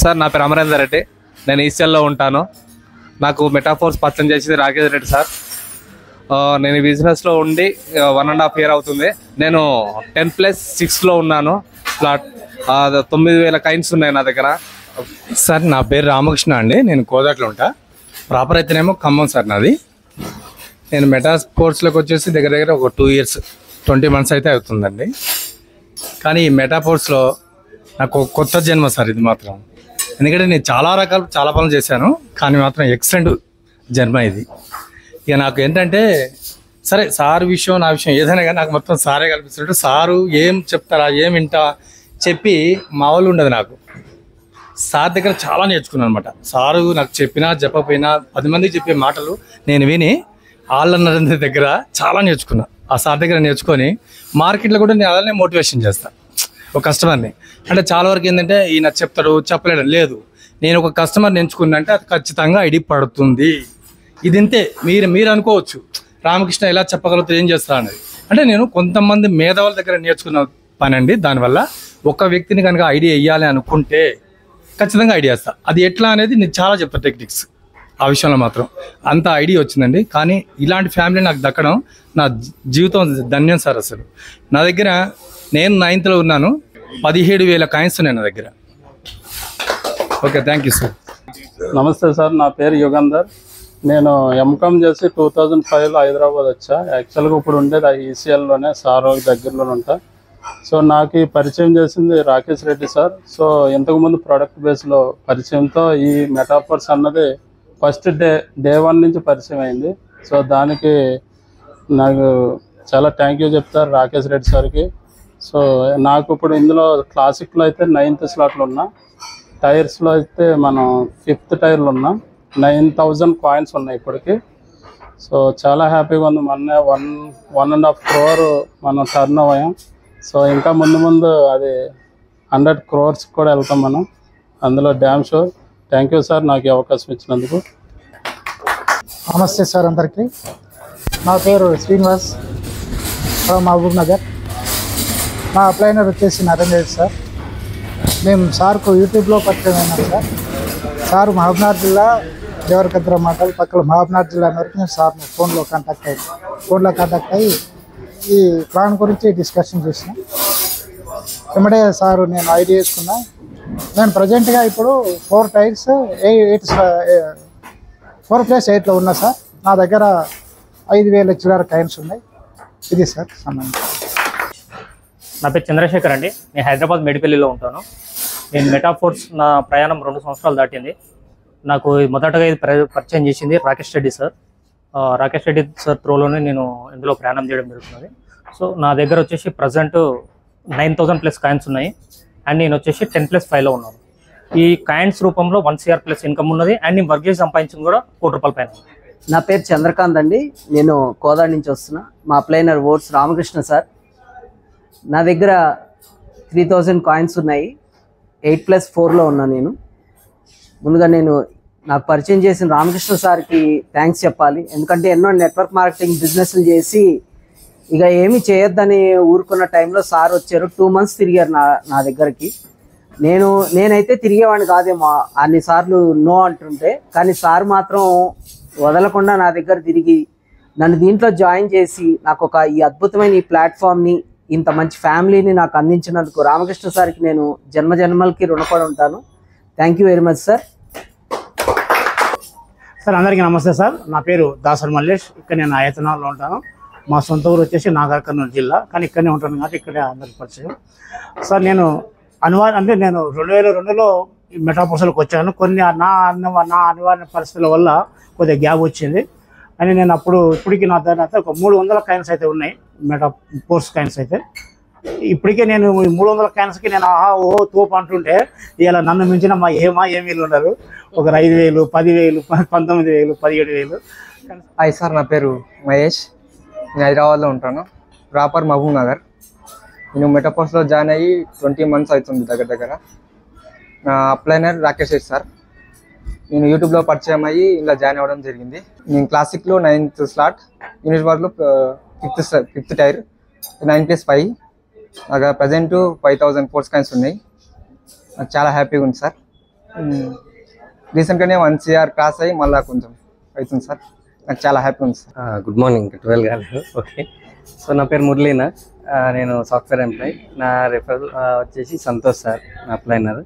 Sir, నా పేరు అమరేందర్ రెడ్డి. నేను ఈసీఎల్లో ఉంటాను. నాకు మెటాఫోర్స్ పరిచయం చేసింది రాకేష్ రెడ్డి సార్. నేను ఈ బిజినెస్లో ఉండి 1.5 year అవుతుంది. నేను 10+6లో ఉన్నాను. ఫ్లాట్ 9,000 కాయిన్స్ ఉన్నాయి నా దగ్గర. సార్, నా పేరు రామకృష్ణ అండి. నేను కోదాట్లో ఉంటా. ప్రాపర్ అయితేనేమో ఖమ్మం సార్ నాది. నేను మెటా స్పోర్ట్స్లోకి వచ్చేసి దగ్గర దగ్గర ఒక 2 years 20 months అయితే అవుతుందండి. కానీ ఈ మెటాఫోర్స్లో నాకు కొత్త జన్మ సార్ ఇది మాత్రం. ఎందుకంటే నేను చాలా పనులు చేశాను, కానీ మాత్రం ఎక్సలెంట్ జన్మ ఇది. ఇక నాకు ఏంటంటే సరే సార్ విషయం నా విషయం ఏదైనా కానీ నాకు మొత్తం సారే కల్పిస్తున్నట్టు. సారు ఏం చెప్తారా ఏం వింటా చెప్పి మామూలు ఉండదు. నాకు సార్ దగ్గర చాలా నేర్చుకున్నాను అనమాట. సారు నాకు చెప్పినా చెప్పకపోయినా 10 మందికి చెప్పే మాటలు నేను విని వాళ్ళ దగ్గర చాలా నేర్చుకున్నా. ఆ సార్ దగ్గర నేర్చుకొని మార్కెట్లో కూడా నేను అలానే మోటివేషన్ చేస్తాను ఒక కస్టమర్ని. అంటే చాలా వరకు ఏంటంటే ఈయన చెప్తాడు చెప్పలేడు, లేదు నేను ఒక కస్టమర్ని ఎంచుకున్నంటే అది ఖచ్చితంగా ఐడి పడుతుంది. ఇది ఇంతే. మీరు అనుకోవచ్చు రామకృష్ణ ఎలా చెప్పగలుగుతారు ఏం చేస్తా అనేది. అంటే నేను కొంతమంది మేధావుల దగ్గర నేర్చుకున్న పని అండి. దానివల్ల ఒక వ్యక్తిని కనుక ఐడియా వేయాలి అనుకుంటే ఖచ్చితంగా ఐడియా వేస్తా. అది ఎట్లా అనేది నేను చాలా చెప్తాను టెక్నిక్స్. ఆ విషయంలో మాత్రం అంత ఐడియా వచ్చిందండి. కానీ ఇలాంటి ఫ్యామిలీ నాకు దక్కడం నా జీవితం ధన్యం సార్. అసలు నా దగ్గర నేను 9th లో ఉన్నాను. 17,000 కాయిన్స్ ఉన్నాయి నా దగ్గర. Okay, thank you sir. నమస్తే సార్, నా పేరు యుగంధర్. నేను ఎంకామ్ చేసి 2005లో హైదరాబాద్ వచ్చా. యాక్చువల్గా ఇప్పుడు ఉండేది ఈసీఎల్లోనే, సార్ దగ్గరలోనే ఉంటా. సో నాకు ఈ పరిచయం చేసింది రాకేష్ రెడ్డి సార్. సో ఇంతకుముందు ప్రోడక్ట్ బేస్లో పరిచయంతో ఈ మెటాఫోర్స్ అన్నది ఫస్ట్ డే 1 నుంచి పరిచయం అయింది. సో దానికి నాకు చాలా థ్యాంక్ యూ చెప్తారు రాకేష్ రెడ్డి సార్కి. సో నాకు ఇప్పుడు ఇందులో క్లాసిక్లో అయితే 9th slotలో ఉన్నా, టైర్స్లో అయితే మనం 5th టైర్లో ఉన్నా. 9,000 కాయిన్స్ ఉన్నాయి ఇప్పటికి. సో చాలా హ్యాపీగా ఉంది. మొన్న 1.5 crore మనం టర్న్ అయ్యాం. సో ఇంకా ముందు అది 100 crores కూడా వెళ్తాం మనం, అందులో damn sure. Thank you sir నాకు ఈ అవకాశం ఇచ్చినందుకు. నమస్తే సార్ అందరికీ. నా పేరు శ్రీనివాస్ ఫ్రమ్ మహబూబ్ నగర్. మా అప్లైనర్ వచ్చేసి నరేంద్ర రెడ్డి సార్. మేము సార్కు యూట్యూబ్లో పరిచయం అయినాం సార్. సార్ మహబూబ్నగర్ జిల్లా దేవరకద్ర మండల్ పక్కన మహబూబ్నగర్ జిల్లా వరకు మేము సార్ని ఫోన్లో కాంటాక్ట్ అయ్యి ఈ ప్లాన్ గురించి డిస్కషన్ చేసినాం. వెంబడే సారు నేను ఐడియా వేసుకున్నా. నేను ప్రజెంట్గా ఇప్పుడు 4 టైర్స్ 4+8లో ఉన్నా సార్. నా దగ్గర 5,000 చిల్లర కాయిన్స్ ఉన్నాయి. ఇది సార్ సంబంధం. నా పేరు చంద్రశేఖర్ అండి. నేను హైదరాబాద్ మెడిపల్లిలో ఉంటాను. నేను మెటాఫోర్స్ నా ప్రయాణం 2 సంవత్సరాలు దాటింది. నాకు మొదటగా ఇది పరిచయం చేసింది రాకేష్ రెడ్డి సార్. రాకేష్ రెడ్డి సార్ త్రోలోనే నేను ఇందులో ప్రయాణం చేయడం జరుగుతున్నది. సో నా దగ్గర వచ్చేసి ప్రజెంట్ 9,000+ కాయిన్స్ ఉన్నాయి. అండ్ నేను వచ్చేసి 10+5లో ఉన్నాను. ఈ కాయిన్స్ రూపంలో 1 CR+ ఇన్కమ్ ఉన్నది. అండ్ నేను వర్క్ చేసి సంపాదించింది కూడా ₹1 కోటి పైన. నా పేరు చంద్రకాంత్ అండి. నేను కోదాడ నుంచి వస్తున్నా. మా అప్లైనర్ ఓట్స్ రామకృష్ణ సార్. నా దగ్గర 3,000 కాయిన్స్ ఉన్నాయి. 8+4లో ఉన్నా నేను. ముందుగా నాకు పరిచయం చేసిన రామకృష్ణ సార్కి థ్యాంక్స్ చెప్పాలి. ఎందుకంటే ఎన్నో నెట్వర్క్ మార్కెటింగ్ బిజినెస్లు చేసి ఇక ఏమి చేయొద్దని ఊరుకున్న టైంలో సార్ వచ్చారు. 2 months తిరిగారు నా దగ్గరికి. నేనైతే తిరిగేవాడిని కాదేమో అన్నిసార్లు నో అంటుంటే, కానీ సార్ మాత్రం వదలకుండా నా దగ్గర తిరిగి నన్ను దీంట్లో జాయిన్ చేసి నాకు ఈ అద్భుతమైన ఈ ప్లాట్ఫామ్ని, ఇంత మంచి ఫ్యామిలీని నాకు అందించినందుకు రామకృష్ణ సార్కి నేను జన్మలకి రుణపడి ఉంటాను. Thank you very much sir. Sir అందరికీ నమస్తే సార్. నా పేరు దాసర్ మల్లేష్. ఇక్కడ నేను ఆయతనాల్లో ఉంటాను. మా సొంత ఊరు వచ్చేసి నాగర్ కర్నూలు జిల్లా, కానీ ఇక్కడనే ఉంటాను కాబట్టి ఇక్కడే అందరికి పరిచయం. సార్ నేను 2002లో ఈ మెటాఫోర్స్లోకి వచ్చాను. కొన్ని నా అనివార్య పరిస్థితుల వల్ల కొద్దిగా గ్యాప్ వచ్చింది. అని నేను ఇప్పటికీ నా దగ్గర అయితే ఒక 300 కాయిన్స్ అయితే ఉన్నాయి, మెటాఫోర్స్ కాయిన్స్ అయితే. ఇప్పటికే నేను 300 కాయిన్స్కి నేను తోపు అంటుంటే ఇలా నన్ను మించిన ఏమీలు ఉన్నారు. ఒక 5,000, 10,000, 19,000, 17,000. హాయ్ సార్, నా పేరు మహేష్. నేను హైదరాబాద్లో ఉంటాను. ప్రాపర్ మహబూబ్ నగర్. నేను మెటాఫోర్స్లో జాయిన్ అయ్యి 20 months అవుతుంది దగ్గర. నా అప్లైనర్ రాకేష్ రెడ్డి సార్. నేను యూట్యూబ్లో పరిచయం అయ్యి ఇలా జాయిన్ అవ్వడం జరిగింది. నేను క్లాసిక్లో 9th slot, యూనివర్స్లో 5th టైర్ 9+5. నాకు ప్రజెంట్ 5,000 ఫోర్స్ కాయిన్స్ ఉన్నాయి. నాకు చాలా హ్యాపీగా ఉంది సార్. రీసెంట్గానే 1 CR క్రాస్ అయ్యి మళ్ళీ కొంచెం అవుతుంది సార్. నాకు చాలా హ్యాపీ ఉంది సార్. గుడ్ మార్నింగ్ 12 కాలేదు. ఓకే, సో నా పేరు మురళీనాథ్, నేను సాఫ్ట్వేర్ ఎంప్లాయ్. నా రిఫరల్ వచ్చేసి సంతోష్ సార్, నా అప్లైనర్.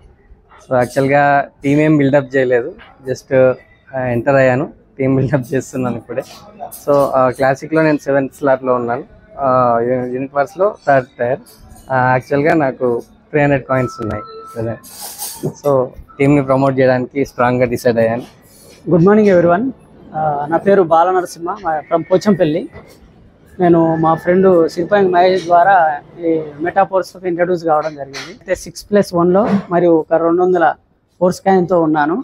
సో యాక్చువల్గా టీమ్ ఏం బిల్డప్ చేయలేదు, జస్ట్ ఎంటర్ అయ్యాను, టీమ్ బిల్డప్ చేస్తున్నాను ఇప్పుడే. సో క్లాసిక్లో నేను 7th స్లాట్లో ఉన్నాను, యూనిట్ వర్స్లో 3rd టైర్. యాక్చువల్గా నాకు 300 కాయిన్స్ ఉన్నాయి. సో టీమ్ని ప్రమోట్ చేయడానికి స్ట్రాంగ్గా డిసైడ్ అయ్యాను. Good morning everyone. నా పేరు బాల నరసింహ ఫ్రమ్ పోచంపల్లి. నేను మా ఫ్రెండ్ సిరిపాంగి మహేష్ ద్వారా ఈ మెటాఫోర్స్కి ఇంట్రడ్యూస్ కావడం జరిగింది. అయితే 6+1లో మరియు ఒక 200 ఫోర్స్ కాయిన్తో ఉన్నాను.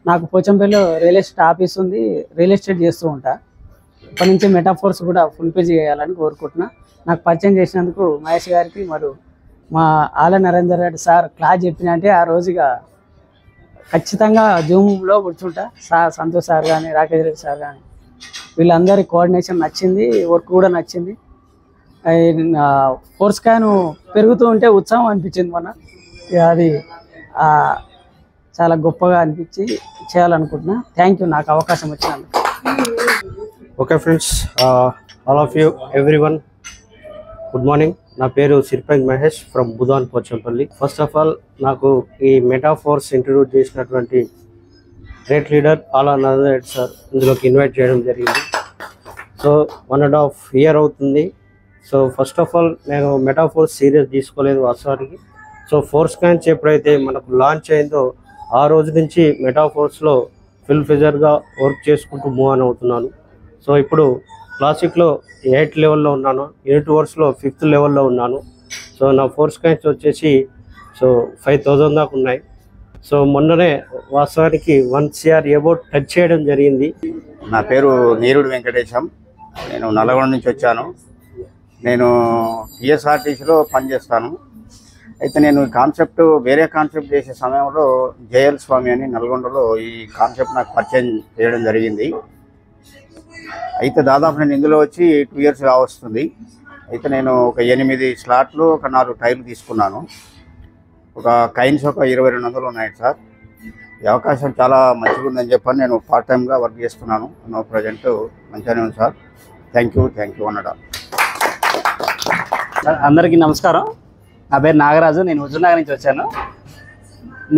నాకు పోచంపల్లిలో రియల్ ఎస్టేట్ ఆఫీస్ ఉంది, రియల్ ఎస్టేట్ చేస్తూ ఉంటా. ఇప్పటి నుంచి మెటాఫోర్స్ కూడా ఫుల్ పేజ్ చేయాలని కోరుకుంటున్నా. నాకు పరిచయం చేసినందుకు మహేష్ గారికి మరియు మా ఆల నరేందర్ రెడ్డి సార్ క్లాస్ చెప్పినంటే ఆ రోజుగా ఖచ్చితంగా జూమ్లో కూర్చుంటా. సంతోష్ సార్ కానీ రాకేష్ రెడ్డి సార్ కానీ వీళ్ళందరి కోఆర్డినేషన్ నచ్చింది, వర్క్ కూడా నచ్చింది. ఫోర్స్ కాయిన్ పెరుగుతూ ఉంటే ఉత్సాహం అనిపించింది మొన్న. అది చాలా గొప్పగా అనిపించి చేయాలనుకుంటున్నా. థ్యాంక్ యూ నాకు అవకాశం వచ్చినందుకు. Okay friends, all of you everyone, good morning. నా పేరు Siripangi Mahesh from Budhan Pochampally. First of all నాకు ఈ మెటాఫోర్స్ ఇంట్రడ్యూస్ చేసినటువంటి గ్రేట్ లీడర్ ఆలా నరేందర్ రెడ్డి సార్ ఇందులోకి ఇన్వైట్ చేయడం జరిగింది. సో 1.5 year అవుతుంది. సో ఫస్ట్ ఆఫ్ ఆల్ నేను మెటాఫోర్స్ సీరియస్ తీసుకోలేదు వాస్తవానికి. సో ఫోర్స్ కాయిన్స్ ఎప్పుడైతే మనకు లాంచ్ అయిందో ఆ రోజు నుంచి మెటాఫోర్స్లో ఫుల్ ఫిజర్గా వర్క్ చేసుకుంటూ మూవ్ ఆన్ అవుతున్నాను. సో ఇప్పుడు క్లాసిక్లో 8th లెవెల్లో ఉన్నాను, యూనిట్ వర్స్లో 5th లెవెల్లో ఉన్నాను. సో నా ఫోర్స్ కాయిన్స్ వచ్చేసి 5,000 దాకా ఉన్నాయి. సో మొన్ననే వాస్తవానికి 1 CR అబౌట్ టచ్ చేయడం జరిగింది. నా పేరు నీరుడు వెంకటేశం, నేను నల్గొండ నుంచి వచ్చాను. నేను టీఎస్ఆర్టీసీలో పనిచేస్తాను. అయితే నేను వేరే కాన్సెప్ట్ చేసే సమయంలో జయల్ స్వామి అని నల్గొండలో ఈ కాన్సెప్ట్ నాకు పరిచయం చేయడం జరిగింది. అయితే దాదాపు నేను ఇందులో వచ్చి 2 years కావస్తుంది. అయితే నేను ఒక 8 స్లాట్లు, ఒక 4 టైర్లు తీసుకున్నాను. ఒక కాయిన్స్ ఒక 2200 ఉన్నాయి సార్. ఈ అవకాశం చాలా మంచిగా ఉందని చెప్పని నేను పార్ట్ టైమ్గా వర్క్ చేస్తున్నాను. నో ప్రజెంట్ మంచిగానే ఉంది సార్. Thank you అన్నడా. అందరికీ నమస్కారం. నా పేరు నాగరాజు, నేను హుజూర్నగర్ నుంచి వచ్చాను.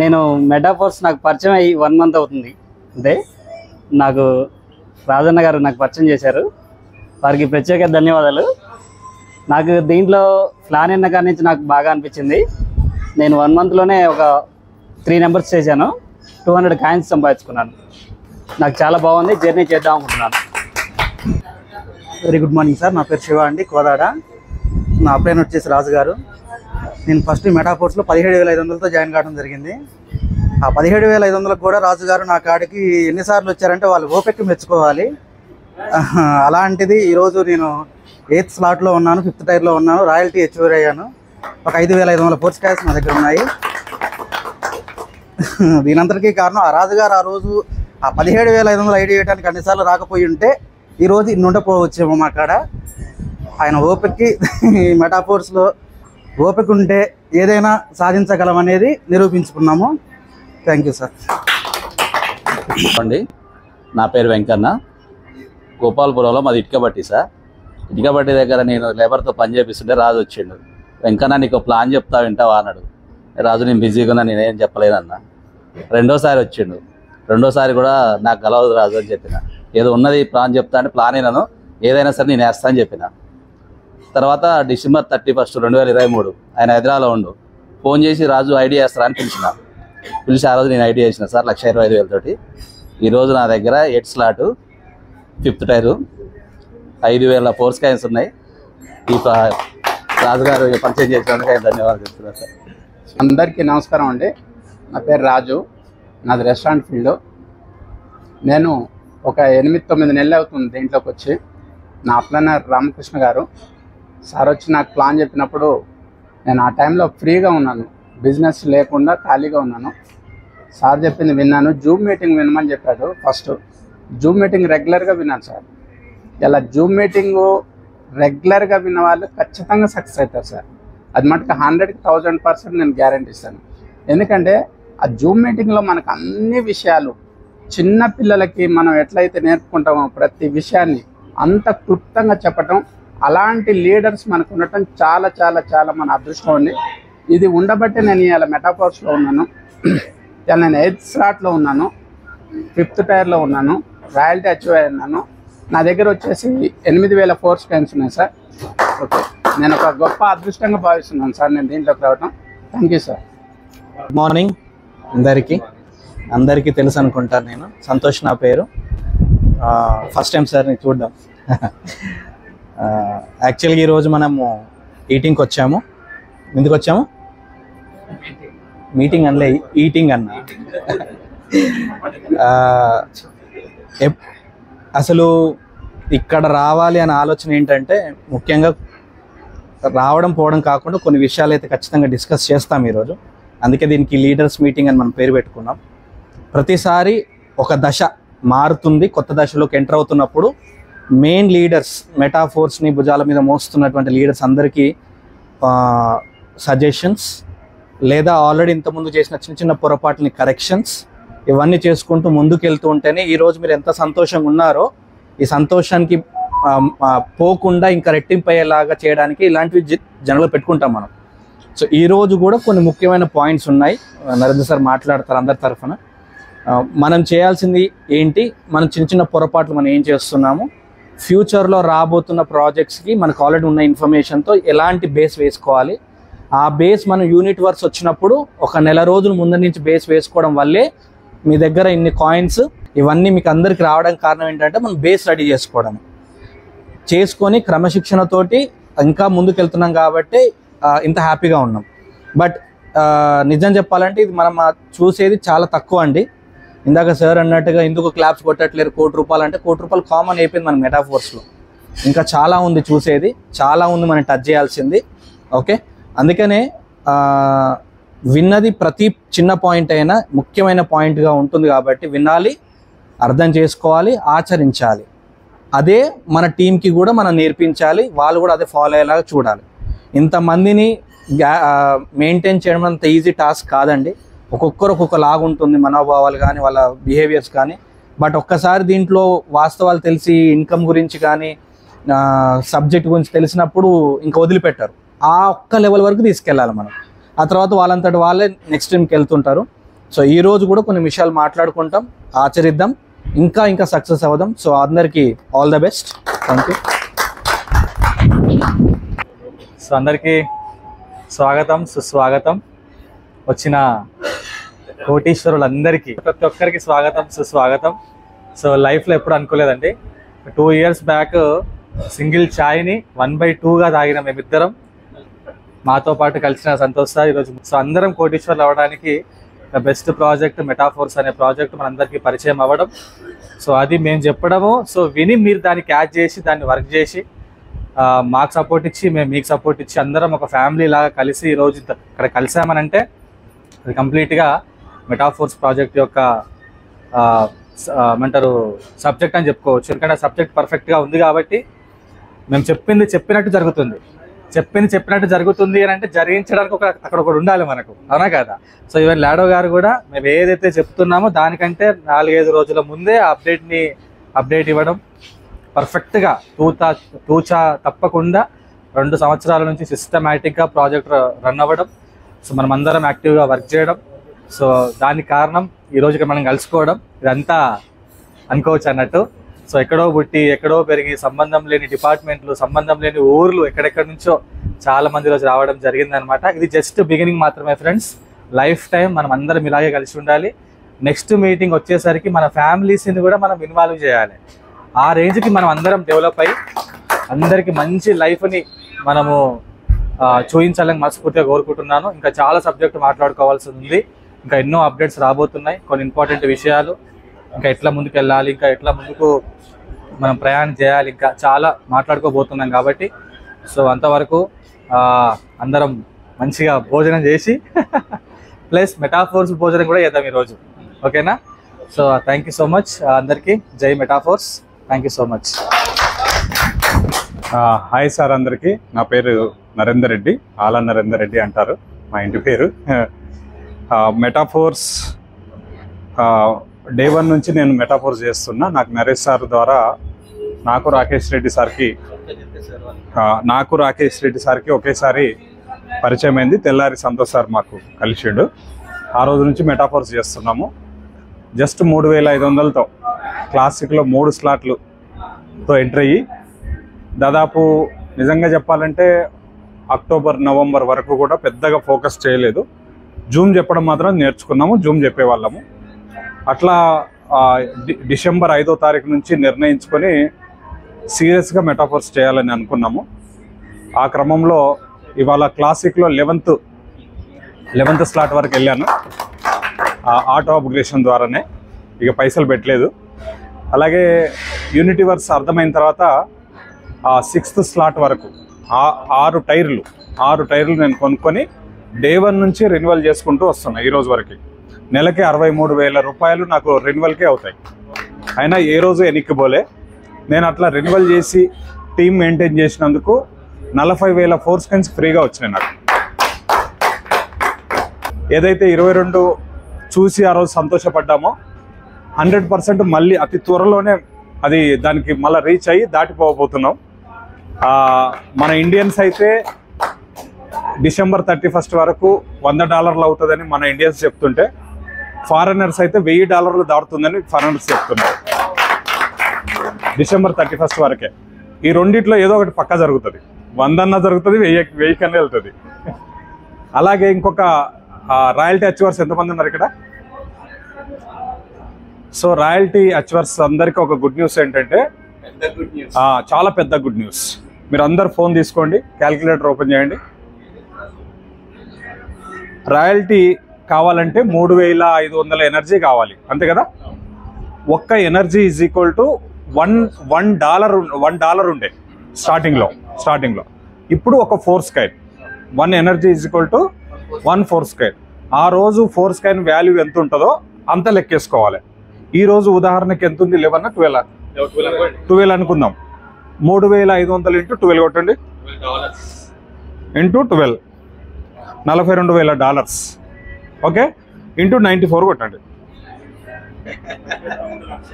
నేను మెటాఫోర్స్ నాకు పరిచయం అయ్యి 1 month అవుతుంది. అంటే నాకు రాజన్న గారు నాకు పరిచయం చేశారు, వారికి ప్రత్యేక ధన్యవాదాలు. నాకు దీంట్లో ప్లాన్ అయిన కాడి నుంచి నాకు బాగా అనిపించింది. నేను 1 monthలోనే ఒక 3 numbers చేశాను, 200 కాయిన్స్ సంపాదించుకున్నాను. నాకు చాలా బాగుంది, జర్నీ చేద్దాం అనుకుంటున్నాను. Very good morning sir. నా పేరు శివ అండి, కోదాడ. నా అప్లైన్ వచ్చేసి రాజు గారు. నేను ఫస్ట్ మెటాఫోర్స్లో 17,500తో జాయిన్ కావడం జరిగింది. ఆ 17,500కు కూడా రాజు గారు నా కాడికి ఎన్నిసార్లు వచ్చారంటే వాళ్ళు ఓపెక్కి మెచ్చుకోవాలి. అలాంటిది ఈరోజు నేను 8th స్లాట్లో ఉన్నాను, 5th టైర్లో ఉన్నాను, రాయల్టీ అచీవర్ అయ్యాను. ఒక 5,500 ఫోర్స్ కాయిన్స్ నా దగ్గర ఉన్నాయి. దీనంతటికీ కారణం ఆ రాజుగారు ఆ రోజు ఆ 17,500 ఐడి వేయడానికి అన్నిసార్లు రాకపోయి ఉంటే ఈరోజు ఇన్ని ఉండకపోవచ్చేమో మా కాడ. ఆయన ఓపికకి మెటాఫోర్స్లో ఓపిక ఉంటే ఏదైనా సాధించగలం అనేది నిరూపించుకున్నాము. Thank you sir. అండి, నా పేరు వెంకన్న, గోపాలపురంలో మాది ఇటుకబట్టి సార్. ఇటుకబట్టి దగ్గర నేను లేబర్తో పని చేపిస్తుంటే రాజు వచ్చిండు. వెంకన్న నీకు ప్లాన్ చెప్తా వింటావా అన్నాడు. రాజు నేను బిజీగా ఉన్నా, నేనేం చెప్పలేదన్నా. రెండోసారి వచ్చిండు. రెండోసారి కూడా నాకు గలవదు రాజు అని చెప్పిన. ఏదో ఉన్నది ప్లాన్ చెప్తా అంటే ప్లాన్ అయినాను, ఏదైనా సరే నేను వేస్తా అని చెప్పిన. తర్వాత December 31, 2023 ఆయన హైదరాబాద్లో ఉండు. ఫోన్ చేసి రాజు ఐడియా వేస్తారా అని పిలిచి ఆ రోజు నేను ఐడియా చేసిన సార్ 1,25,000 తోటి. ఈరోజు నా దగ్గర 8th slot, 5th tyre, 5,000 force coins ఉన్నాయి. ఈ రాజుగారు పరిచయం చేసినందుకు ఆయన ధన్యవాదాలు చెప్తున్నారు సార్. అందరికీ నమస్కారం అండి. నా పేరు రాజు, నాది రెస్టారెంట్ ఫీల్డ్. నేను ఒక 8-9 నెలలు అవుతుంది దీంట్లోకి వచ్చి. నా అప్లైనర్ రామకృష్ణ గారు సార్ వచ్చి నాకు ప్లాన్ చెప్పినప్పుడు నేను ఆ టైంలో ఫ్రీగా ఉన్నాను, బిజినెస్ లేకుండా ఖాళీగా ఉన్నాను. సార్ చెప్పింది విన్నాను. జూమ్ మీటింగ్ వినమని చెప్పాడు. ఫస్ట్ జూమ్ మీటింగ్ రెగ్యులర్గా విన్నాను సార్. ఇలా జూమ్ మీటింగు రెగ్యులర్గా విన్న వాళ్ళు ఖచ్చితంగా సక్సెస్ అవుతారు సార్. అది మటుకు 100కి 1000% నేను గ్యారంటీ ఇస్తాను. ఎందుకంటే ఆ జూమ్ మీటింగ్లో మనకు అన్ని విషయాలు చిన్న పిల్లలకి మనం ఎట్లయితే నేర్పుకుంటామో ప్రతి విషయాన్ని అంత క్లుప్తంగా చెప్పటం, అలాంటి లీడర్స్ మనకు ఉండటం చాలా చాలా చాలా మన అదృష్టం అండి. ఇది ఉండబట్టే నేను ఇవాళ మెటాఫోర్స్లో ఉన్నాను. ఇవాళ నేను 8th స్లాట్లో ఉన్నాను, 5th టైర్లో ఉన్నాను, రాయల్టీ అచీవ్ అయి ఉన్నాను. నా దగ్గర వచ్చేసి 8000 ఫోర్స్ కాయిన్స్ ఉన్నాయి సార్. ఓకే, నేను ఒక గొప్ప అదృష్టంగా భావిస్తున్నాను సార్ నేను దీంట్లోకి రావటం. Thank you sir. Good morning అందరికీ తెలుసు అనుకుంటాను. నేను సంతోష్ నా పేరు. ఫస్ట్ టైం సార్ నేను చూడడం. యాక్చువల్గా ఈరోజు మనము ఈటింగ్కి వచ్చాము. ఎందుకు వచ్చాము? మీటింగ్ అనలే, ఈటింగ్ అన్న. అసలు ఇక్కడ రావాలి అనే ఆలోచన ఏంటంటే, ముఖ్యంగా రావడం పోవడం కాకుండా కొన్ని విషయాలు అయితే ఖచ్చితంగా డిస్కస్ చేస్తాం ఈరోజు. అందుకే దీనికి లీడర్స్ మీటింగ్ అని మనం పేరు పెట్టుకున్నాం. ప్రతిసారి ఒక దశ మారుతుంది, కొత్త దశలోకి ఎంటర్ అవుతున్నప్పుడు మెయిన్ లీడర్స్, మెటాఫోర్స్ని భుజాల మీద మోస్తున్నటువంటి లీడర్స్ అందరికీ సజెషన్స్ లేదా ఆల్రెడీ ఇంతకుముందు చేసిన చిన్న చిన్న పొరపాట్లని కరెక్షన్స్ ఇవన్నీ చేసుకుంటూ ముందుకు వెళ్తూ ఉంటేనే ఈరోజు మీరు ఎంత సంతోషంగా ఉన్నారో ఈ సంతోషానికి పోకుండా ఇంకా రెట్టింపు అయ్యేలాగా చేయడానికి ఇలాంటివి జనరల్గా పెట్టుకుంటాం మనం. సో ఈరోజు కూడా కొన్ని ముఖ్యమైన పాయింట్స్ ఉన్నాయి. నరేంద్ర సార్ మాట్లాడతారు అందరి తరఫున. మనం చేయాల్సింది ఏంటి, మనం చిన్న చిన్న పొరపాట్లు మనం ఏం చేస్తున్నాము, ఫ్యూచర్లో రాబోతున్న ప్రాజెక్ట్స్కి మనకు ఆల్రెడీ ఉన్న ఇన్ఫర్మేషన్తో ఎలాంటి బేస్ వేసుకోవాలి, ఆ బేస్ మనం యూనిట్ వర్క్స్ వచ్చినప్పుడు ఒక నెల రోజుల ముందు నుంచి బేస్ వేసుకోవడం వల్లే మీ దగ్గర ఇన్ని కాయిన్స్ ఇవన్నీ మీకు అందరికి రావడానికి కారణం ఏంటంటే మనం బేస్ రెడీ చేసుకోవడం, చేసుకొని క్రమశిక్షణతోటి ఇంకా ముందుకు వెళ్తున్నాం కాబట్టి ఇంత హ్యాపీగా ఉన్నాం. బట్ నిజం చెప్పాలంటే ఇది మనం చూసేది చాలా తక్కువ అండి. ఇందాక సార్ అన్నట్టుగా ఎందుకు క్లాప్స్ కొట్టట్లేరు, ₹1,00,00,000 అంటే ₹1,00,00,000 కామన్ అయిపోయింది మన మెటాఫోర్స్లో. ఇంకా చాలా ఉంది చూసేది, చాలా ఉంది మనం టచ్ చేయాల్సింది. ఓకే, అందుకనే విన్నది ప్రతి చిన్న పాయింట్ అయినా ముఖ్యమైన పాయింట్గా ఉంటుంది కాబట్టి వినాలి, అర్థం చేసుకోవాలి, ఆచరించాలి. అదే మన టీంకి కూడా మనం నేర్పించాలి, వాళ్ళు కూడా అదే ఫాలో అయ్యేలాగా చూడాలి. ఇంతమందిని మెయింటైన్ చేయడం అంత ఈజీ టాస్క్ కాదండి. ఒక్కొక్కరు ఒక్కొక్క లాగా ఉంటుంది, మనోభావాలు కానీ వాళ్ళ బిహేవియర్స్ కానీ. బట్ ఒక్కసారి దీంట్లో వాస్తవాలు తెలిసి ఇన్కమ్ గురించి కానీ సబ్జెక్ట్ గురించి తెలిసినప్పుడు ఇంకా వదిలిపెట్టారు. ఆ ఒక్క లెవెల్ వరకు తీసుకెళ్ళాలి మనం. ఆ తర్వాత వాళ్ళంతటి వాళ్ళే నెక్స్ట్ టైంకి వెళ్తుంటారు. సో ఈరోజు కూడా కొన్ని విషయాలు మాట్లాడుకుంటాం, ఆచరిద్దాం, ఇంకా ఇంకా సక్సెస్ అవ్వదాం. సో అందరికీ all the best. Thank you. So అందరికీ స్వాగతం, సుస్వాగతం. వచ్చిన కోటీశ్వరులందరికీ ప్రతి ఒక్కరికి స్వాగతం, సుస్వాగతం. సో లైఫ్లో ఎప్పుడు అనుకోలేదండి, 2 years బ్యాక్ సింగిల్ ఛాయ్ని 1/2గా తాగిన మేమిద్దరం, మాతో పాటు కలిసిన సంతోష్ సార్ ఈరోజు. సో అందరం కోటీశ్వర్లు అవ్వడానికి ద బెస్ట్ ప్రాజెక్ట్ మెటాఫోర్స్ అనే ప్రాజెక్ట్ మనందరికీ పరిచయం అవ్వడం. సో అది మేము చెప్పడము, సో విని మీరు దాన్ని క్యాచ్ చేసి దాన్ని వర్క్ చేసి మాకు సపోర్ట్ ఇచ్చి మేము మీకు సపోర్ట్ ఇచ్చి అందరం ఒక ఫ్యామిలీ లాగా కలిసి ఈరోజు ఇక్కడ కలిసామనంటే అది కంప్లీట్గా మెటాఫోర్స్ ప్రాజెక్ట్ యొక్క ఏమంటారు సబ్జెక్ట్ అని చెప్పుకోవచ్చు. ఎందుకంటే ఆ సబ్జెక్ట్ పర్ఫెక్ట్గా ఉంది కాబట్టి మేము చెప్పినట్టు జరుగుతుంది. చెప్పినట్టు జరుగుతుంది అని అంటే జరిగించడానికి అక్కడ ఒకటి ఉండాలి మనకు, అవునా కదా? సో ఈవెన్ లాడో గారు కూడా మేము ఏదైతే చెప్తున్నామో దానికంటే 4-5 రోజుల ముందే అప్డేట్ ఇవ్వడం, పర్ఫెక్ట్గా తూచా తప్పకుండా 2 సంవత్సరాల నుంచి సిస్టమేటిక్గా ప్రాజెక్ట్ రన్ అవ్వడం. సో మనం అందరం యాక్టివ్గా వర్క్ చేయడం. సో దానికి కారణం ఈరోజుకి మనం కలుసుకోవడం. ఇదంతా అనుకోవచ్చు అన్నట్టు. సో ఎక్కడో పుట్టి ఎక్కడో పెరిగి సంబంధం లేని డిపార్ట్మెంట్లు, సంబంధం లేని ఊర్లు, ఎక్కడెక్కడి నుంచో చాలా మంది రోజు రావడం జరిగిందనమాట. ఇది జస్ట్ బిగినింగ్ మాత్రమే ఫ్రెండ్స్. లైఫ్ టైం మనం అందరం ఇలాగే కలిసి ఉండాలి. నెక్స్ట్ మీటింగ్ వచ్చేసరికి మన ఫ్యామిలీస్ని కూడా మనం ఇన్వాల్వ్ చేయాలి. ఆ రేంజ్కి మనం అందరం డెవలప్ అయ్యి అందరికీ మంచి లైఫ్ని మనము చూపించాలని మనస్ఫూర్తిగా కోరుకుంటున్నాను. ఇంకా చాలా సబ్జెక్టు మాట్లాడుకోవాల్సి ఉంది. ఇంకా ఎన్నో అప్డేట్స్ రాబోతున్నాయి, కొన్ని ఇంపార్టెంట్ విషయాలు, ఇంకా ఎట్లా ముందుకు వెళ్ళాలి, ఇంకా ఎట్లా ముందుకు మనం ప్రయాణం చేయాలి, ఇంకా చాలా మాట్లాడుకోబోతున్నాం కాబట్టి. సో అంతవరకు అందరం మంచిగా భోజనం చేసి ప్లస్ మెటాఫోర్స్ భోజనం కూడా చేద్దాం ఈరోజు, ఓకేనా? So thank you so much అందరికీ. జై metaphors. Thank you so much. Hi sir అందరికీ. నా పేరు నరేందర్ రెడ్డి, ఆలా నరేందర్ రెడ్డి అంటారు మా ఇంటి పేరు. మెటాఫోర్స్ డే 1 నుంచి నేను మెటాఫోర్స్ చేస్తున్నా. నాకు నరేష్ సార్ ద్వారా నాకు రాకేష్ రెడ్డి సార్కి ఒకేసారి పరిచయం అయింది. తెల్లారి సంతోష్ సార్ మాకు కలిసిండు. ఆ రోజు నుంచి మెటాఫోర్స్ చేస్తున్నాము. జస్ట్ 3500తో క్లాసిక్లో 3 స్లాట్లతో ఎంటర్ అయ్యి దాదాపు నిజంగా చెప్పాలంటే అక్టోబర్ నవంబర్ వరకు కూడా పెద్దగా ఫోకస్ చేయలేదు. జూమ్ చెప్పడం మాత్రం నేర్చుకున్నాము, జూమ్ చెప్పేవాళ్ళము. అట్లా డిసెంబర్ 5వ తారీఖు నుంచి నిర్ణయించుకొని సీరియస్గా మెటాఫోర్స్ చేయాలని అనుకున్నాము. ఆ క్రమంలో ఇవాళ క్లాసిక్లో 11th స్లాట్ వరకు వెళ్ళాను. ఆటో అప్గ్రేషన్ ద్వారానే, ఇక పైసలు పెట్టలేదు. అలాగే యూనిటీవర్స్ అర్థమైన తర్వాత 6th స్లాట్ వరకు 6 టైర్లు నేను కొనుక్కొని డే 1 నుంచి రెన్యువల్ చేసుకుంటూ వస్తున్నా. ఈరోజు వరకు నెలకి 63,000 రూపాయలు నాకు రెన్యువల్కే అవుతాయి. అయినా ఏ రోజు ఎనిక్కిపోలే. నేను అట్లా రెన్యువల్ చేసి టీమ్ మెయింటైన్ చేసినందుకు 40,000 ఫోర్స్ కాయిన్స్ ఫ్రీగా వచ్చినాయి నాకు. ఏదైతే 22 చూసి ఆ రోజు సంతోషపడ్డామో 100% మళ్ళీ అతి త్వరలోనే అది దానికి మళ్ళీ రీచ్ అయ్యి దాటిపోబోతున్నాం. మన ఇండియన్స్ అయితే డిసెంబర్ 31 వరకు $100 అవుతుందని మన ఇండియన్స్ చెప్తుంటే ఫారినర్స్ అయితే $1000 దాటుతుందని ఫారినర్స్ చెప్తున్నారు. డిసెంబర్ 31 వరకే. ఈ రెండిట్లో ఏదో ఒకటి పక్కా జరుగుతుంది. 100 జరుగుతుంది, 1000 కన్నా వెళ్తుంది. అలాగే ఇంకొక రాయల్టీ అచీవర్స్ ఎంతమంది ఉన్నారు ఇక్కడ? సో రాయల్టీ అచీవర్స్ అందరికీ ఒక గుడ్ న్యూస్ ఏంటంటే, చాలా పెద్ద గుడ్ న్యూస్. మీరు అందరు ఫోన్ తీసుకోండి, క్యాల్కులేటర్ ఓపెన్ చేయండి. రాయల్టీ కావాలంటే 3500 ఎనర్జీ కావాలి, అంతే కదా? ఒక్క ఎనర్జీ ఈజ్ ఈక్వల్ టు $1 ఉండే స్టార్టింగ్లో. ఇప్పుడు ఒక force coin 1 energy is equal to 1 force coin. ఆ రోజు ఫోర్స్ కాయిన్ వాల్యూ ఎంత ఉంటుందో అంత లెక్కేసుకోవాలి. ఈ రోజు ఉదాహరణకి ఎంత ఉంది? 11 12 అనుకుందాం. 3500 ఇంటూ 12 కొట్టండి, ఇంటూ 12 $42,000. ఓకే, ఇంటూ 94 కొట్టండి.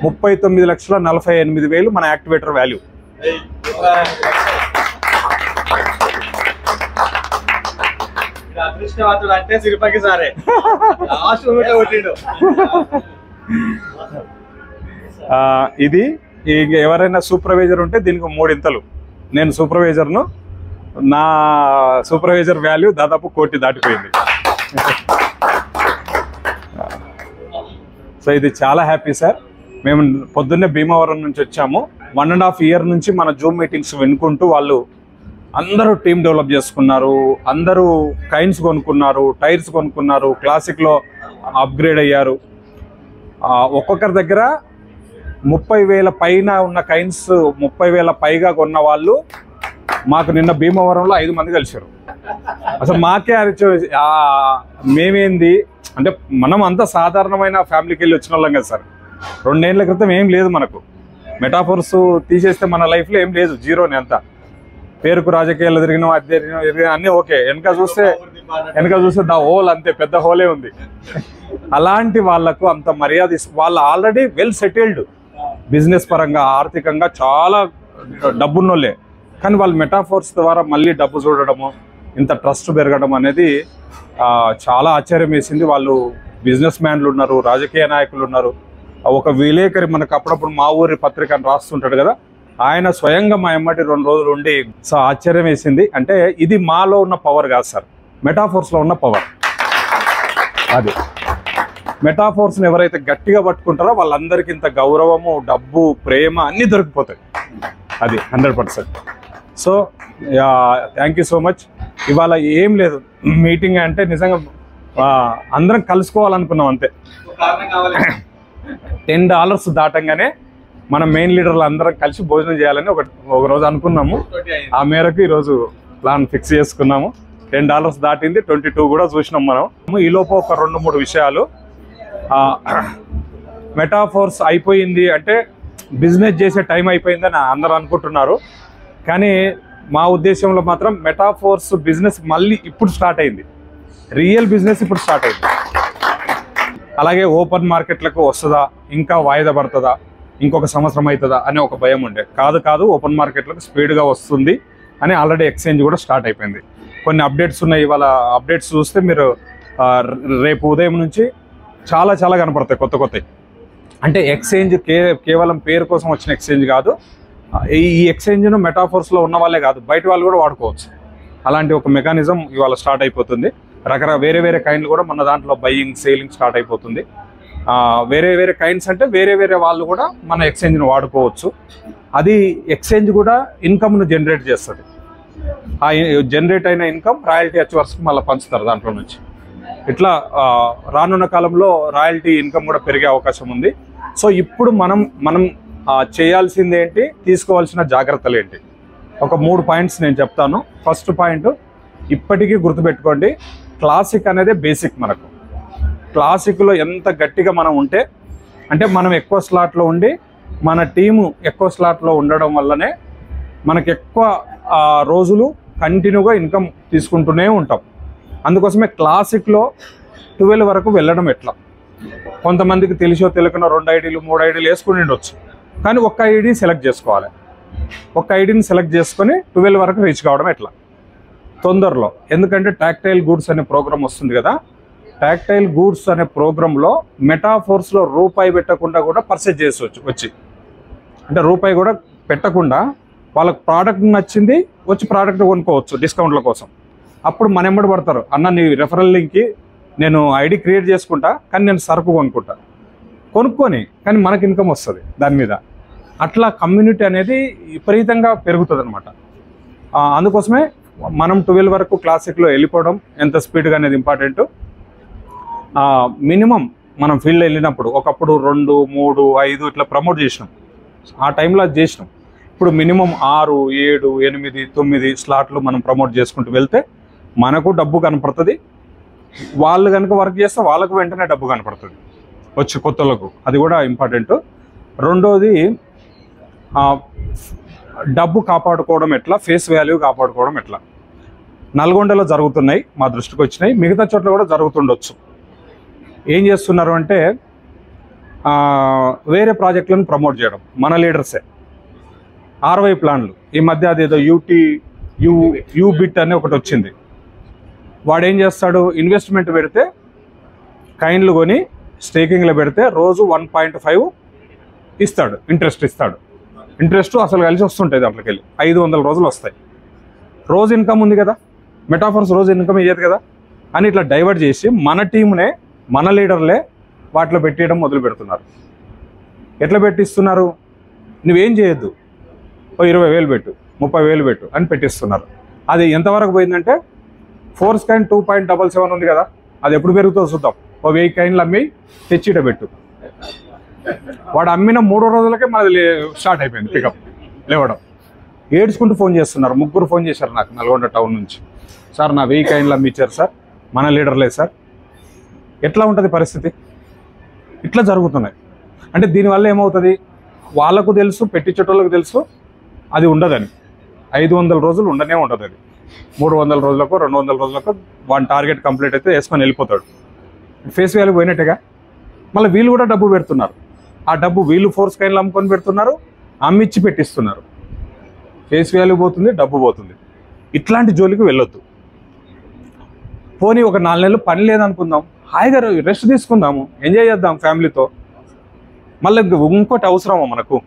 39,48,000 మన యాక్టివేటర్ వాల్యూ. అంటే సిరిపకి సారే ఇది ఎవరైనా సూపర్వైజర్ ఉంటే దీనికి 3 ఇంతలు. నేను సూపర్వైజర్ను. నా సూపర్వైజర్ వాల్యూ దాదాపు 1 కోటి దాటిపోయింది. సో ఇది చాలా హ్యాపీ సార్. మేము పొద్దున్నే భీమవరం నుంచి వచ్చాము. 1.5 ఇయర్ నుంచి మన జూమ్ మీటింగ్స్ వినుకుంటూ వాళ్ళు అందరూ టీమ్ డెవలప్ చేసుకున్నారు, అందరూ కైన్స్ కొనుక్కున్నారు, టైర్స్ కొనుక్కున్నారు, క్లాసిక్లో అప్గ్రేడ్ అయ్యారు. ఒక్కొక్కరి దగ్గర 30,000 పైన ఉన్న కైన్స్ 30,000 పైగా కొన్న వాళ్ళు మాకు నిన్న భీమవరంలో 5 మంది కలిసారు. అసలు మాకే మేమేంది అంటే, మనం అంత సాధారణమైన ఫ్యామిలీకి వెళ్ళి వచ్చిన వాళ్ళం కదా సార్. 2 ఏళ్ల క్రితం ఏం లేదు మనకు. మెటాఫోర్స్ తీసేస్తే మన లైఫ్లో ఏం లేదు, జీరోని. అంతా పేరుకు రాజకీయాలు తిరిగినాం, అది తిరిగినాం, అన్నీ ఓకే. వెనక చూస్తే దా హోల్, అంతే పెద్ద హోలే ఉంది. అలాంటి వాళ్లకు అంత మర్యాద వాళ్ళు ఆల్రెడీ వెల్ సెటిల్డ్, బిజినెస్ పరంగా ఆర్థికంగా చాలా డబ్బున్నోళ్ళే. కానీ వాళ్ళు మెటాఫోర్స్ ద్వారా మళ్ళీ డబ్బు చూడడము, ఇంత ట్రస్ట్ పెరగడం అనేది చాలా ఆశ్చర్యం వేసింది. వాళ్ళు బిజినెస్ మ్యాన్లు ఉన్నారు, రాజకీయ నాయకులు ఉన్నారు. ఒక విలేకరి మనకు అప్పుడప్పుడు మా ఊరి పత్రికను రాస్తుంటాడు కదా, ఆయన స్వయంగా మా ఎమ్మటి 2 రోజులు ఉండి సో ఆశ్చర్యం వేసింది. అంటే ఇది మాలో ఉన్న పవర్ కాదు సార్, మెటాఫోర్స్లో ఉన్న పవర్. అది మెటాఫోర్స్ని ఎవరైతే గట్టిగా పట్టుకుంటారో వాళ్ళందరికీ ఇంత గౌరవము, డబ్బు, ప్రేమ అన్నీ దొరికిపోతాయి. అది 100%. So thank you so much. ఇవాళ ఏం లేదు మీటింగ్ అంటే, నిజంగా అందరం కలుసుకోవాలనుకున్నాం అంతే. $10 దాటంగానే మన మెయిన్ లీడర్లు అందరం కలిసి భోజనం చేయాలని ఒక రోజు అనుకున్నాము. ఆ మేరకు ఈరోజు ప్లాన్ ఫిక్స్ చేసుకున్నాము. $10 దాటింది, 22 కూడా చూసినాం మనం. ఈలోపు ఒక 2-3 విషయాలు. మెటాఫోర్స్ అయిపోయింది అంటే బిజినెస్ చేసే టైం అయిపోయిందని అందరూ అనుకుంటున్నారు. కానీ మా ఉద్దేశంలో మాత్రం మెటాఫోర్స్ బిజినెస్ మళ్ళీ ఇప్పుడు స్టార్ట్ అయింది. రియల్ బిజినెస్ ఇప్పుడు స్టార్ట్ అయింది. అలాగే ఓపెన్ మార్కెట్లకు వస్తుందా, ఇంకా వాయిదా పడుతుందా, ఇంకొక సంవత్సరం అవుతుందా అనే ఒక భయం ఉండే. కాదు ఓపెన్ మార్కెట్లకు స్పీడ్గా వస్తుంది అని ఆల్రెడీ ఎక్స్చేంజ్ కూడా స్టార్ట్ అయిపోయింది. కొన్ని అప్డేట్స్ ఉన్నాయి. ఇవాళ అప్డేట్స్ చూస్తే మీరు రేపు ఉదయం నుంచి చాలా చాలా కనపడతాయి కొత్త. అంటే ఎక్స్చేంజ్ కేవలం పేరు కోసం వచ్చిన ఎక్స్చేంజ్ కాదు. ఈ ఎక్స్చేంజ్ను మెటాఫోర్స్లో ఉన్న వాళ్ళే కాదు, బయట వాళ్ళు కూడా వాడుకోవచ్చు. అలాంటి ఒక మెకానిజం ఇవాళ స్టార్ట్ అయిపోతుంది. వేరే కైండ్లు కూడా మన దాంట్లో బయ్యింగ్ సేలింగ్ స్టార్ట్ అయిపోతుంది. వేరే కైండ్స్ అంటే వేరే వాళ్ళు కూడా మన ఎక్స్చేంజ్ను వాడుకోవచ్చు. అది ఎక్స్చేంజ్ కూడా ఇన్కమ్ను జనరేట్ చేస్తుంది. ఆ జనరేట్ అయిన ఇన్కమ్ రాయల్టీ అచ్వర్స్కి మళ్ళీ పంచుతారు దాంట్లో నుంచి. ఇట్లా రానున్న కాలంలో రాయల్టీ ఇన్కమ్ కూడా పెరిగే అవకాశం ఉంది. సో ఇప్పుడు మనం చేయాల్సింది ఏంటి, తీసుకోవాల్సిన జాగ్రత్తలు ఏంటి, ఒక 3 పాయింట్స్ నేను చెప్తాను. ఫస్ట్ పాయింట్, ఇప్పటికీ గుర్తుపెట్టుకోండి, క్లాసిక్ అనేది బేసిక్. మనకు క్లాసిక్లో ఎంత గట్టిగా మనం ఉంటే, అంటే మనం ఎక్కువ స్లాట్లో ఉండి మన టీము ఎక్కువ స్లాట్లో ఉండడం వల్లనే మనకు ఎక్కువ రోజులు కంటిన్యూగా ఇన్కమ్ తీసుకుంటూనే ఉంటాం. అందుకోసమే క్లాసిక్లో 12 వరకు వెళ్ళడం ఎట్లా, కొంతమందికి తెలిసో తెలియకుండా 2 ఐడీలు 3 ఐడీలు వేసుకుని ఉండొచ్చు. కానీ ఒక్క ఐడి సెలెక్ట్ చేసుకోవాలి. ఒక్క ఐడిని సెలెక్ట్ చేసుకొని 12 వరకు రీచ్ కావడం ఎట్లా తొందరలో. ఎందుకంటే టాక్టైల్ గూడ్స్ అనే ప్రోగ్రామ్ వస్తుంది కదా. టాక్టైల్ గూడ్స్ అనే ప్రోగ్రాంలో మెటాఫోర్స్లో రూపాయి పెట్టకుండా కూడా పర్చేజ్ చేసుకోవచ్చు. వచ్చి అంటే రూపాయి కూడా పెట్టకుండా వాళ్ళకి ప్రోడక్ట్ నచ్చింది వచ్చి ప్రోడక్ట్ కొనుక్కోవచ్చు డిస్కౌంట్ల కోసం. అప్పుడు మన ఎమ్మడి పడతారు, అన్న నీ రెఫరల్ లింక్కి నేను ఐడి క్రియేట్ చేసుకుంటా, కానీ నేను సరుకు కొనుక్కొని కానీ మనకి ఇన్కమ్ వస్తుంది దాని మీద. అట్లా కమ్యూనిటీ అనేది విపరీతంగా పెరుగుతుంది అనమాట. అందుకోసమే మనం 12 వరకు క్లాసిక్లో వెళ్ళిపోవడం ఎంత స్పీడ్గా అనేది ఇంపార్టెంట్. మినిమం మనం ఫీల్డ్ వెళ్ళినప్పుడు ఒకప్పుడు 2, 3, 5 ఇట్లా ప్రమోట్ చేసినాం. ఆ టైంలో అది చేసినాం. ఇప్పుడు మినిమం 6, 7, 8, 9 స్లాట్లు మనం ప్రమోట్ చేసుకుంటూ వెళ్తే మనకు డబ్బు కనపడుతుంది. వాళ్ళు కనుక వర్క్ చేస్తే వాళ్ళకు వెంటనే డబ్బు కనపడుతుంది వచ్చి కొత్తలకు. అది కూడా ఇంపార్టెంట్. రెండోది, డబ్బు కాపాడుకోవడం ఎట్లా, ఫేస్ వాల్యూ కాపాడుకోవడం ఎట్లా. నల్గొండలో జరుగుతున్నాయి, మా దృష్టికి వచ్చినాయి, మిగతా చోట్ల కూడా జరుగుతుండొచ్చు. ఏం చేస్తున్నారు అంటే వేరే ప్రాజెక్టులను ప్రమోట్ చేయడం, మన లీడర్సే. RY ప్లాన్లు ఈ మధ్య అదేదో యూబిట్ అని ఒకటి వచ్చింది. వాడు ఏం చేస్తాడు, ఇన్వెస్ట్మెంట్ పెడితే కైన్లు కొని స్టేకింగ్లో పెడితే రోజు 1.5 ఇస్తాడు, ఇంట్రెస్ట్ ఇస్తాడు. ఇంట్రెస్ట్ అసలు కలిసి వస్తుంటాయి దాంట్లోకి వెళ్ళి 500 రోజులు వస్తాయి. రోజు ఇన్కమ్ ఉంది కదా, మెటాఫోర్స్ రోజు ఇన్కమ్ ఇయ్యదు కదా అని ఇట్లా డైవర్ట్ చేసి మన టీంనే మన లీడర్లే వాటిలో పెట్టేయడం మొదలు పెడుతున్నారు. ఎట్లా పెట్టిస్తున్నారు, నువ్వేం చేయొద్దు, 20,000 పెట్టు, 30,000 పెట్టు అని పెట్టిస్తున్నారు. అది ఎంతవరకు పోయిందంటే ఫోర్స్ కాయిన్ 2.77 ఉంది కదా, అది ఎప్పుడు పెరుగుతుందో చూద్దాం. 1000 కాయిన్లు అమ్మి తెచ్చిట పెట్టు. వాడు అమ్మిన 3 రోజులకే మనది స్టార్ట్ అయిపోయింది పికప్ లేవడం. ఏడ్చుకుంటూ ఫోన్ చేస్తున్నారు. 3 ఫోన్ చేశారు నాకు నల్గొండ టౌన్ నుంచి. సార్ నా 1000 కాయిన్లు అమ్మిచ్చారు సార్, మన లీడర్లే సార్. ఎట్లా ఉంటుంది పరిస్థితి? ఇట్లా జరుగుతున్నాయి. అంటే దీనివల్ల ఏమవుతుంది, వాళ్ళకు తెలుసు, పెట్టించేటోళ్ళకు తెలుసు అది ఉండదని. 500 రోజులు ఉండనే ఉంటుంది. అది 300 రోజులకు 200 రోజులకు వాడి టార్గెట్ కంప్లీట్ అయితే వేసుకొని వెళ్ళిపోతాడు. ఫేస్ వాల్యూ పోయినట్టుగా. మళ్ళీ వీళ్ళు కూడా డబ్బు పెడుతున్నారు. ఆ డబ్బు వీళ్ళు ఫోర్స్ కాయిన్లు అమ్ముకొని పెడుతున్నారు, అమ్మిచ్చి పెట్టిస్తున్నారు. ఫేస్ వాల్యూ పోతుంది, డబ్బు పోతుంది. ఇట్లాంటి జోలికి వెళ్ళొద్దు. పోనీ ఒక 4 నెలలు పని లేదనుకుందాం, హాయిగా రెస్ట్ తీసుకుందాము, ఎంజాయ్ చేద్దాం ఫ్యామిలీతో. మళ్ళీ ఇంకోటి అవసరమా మనకు?